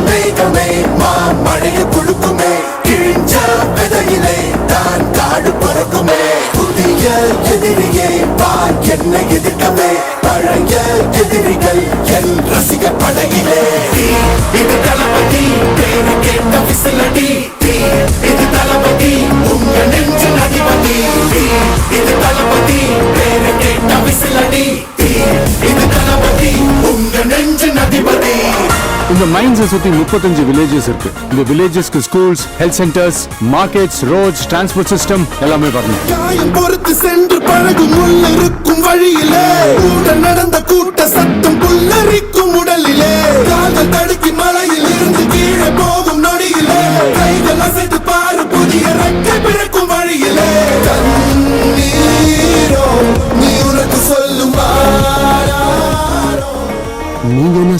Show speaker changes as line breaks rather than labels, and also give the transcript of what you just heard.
மேகமே மாமழைய கொடுக்குமே, கிழிஞ்ச விதையிலே தான் காடு பறக்குமே. புதிய எதிரியே வா என்னை எதிர்க்கவே, பழைய எதிரிகள் என் ரசிக படையிலே. இது தளபதி பேரு கேட்ட விசிலடி, இது தளபதி உங்க நெஞ்சின் அதிபதி. இது தளபதி பேரு கேட்ட விசிலடி, இது தளபதி உங்க நெஞ்சின் அதிபதி.
இந்த மைன்ஸை சுத்தி 35 வில்லேஜஸ் இருக்கு. இந்த வில்லேஜஸ்க்கு schools, health centres, markets, roads, transport system எல்லாமே வரணும்.
காயம் பொறுத்து சென்று பழகும் உள்ளிருக்கும் வழியிலே, கூட நடந்த கூட்ட சத்தம் புல்லரிக்கும் உடலில்.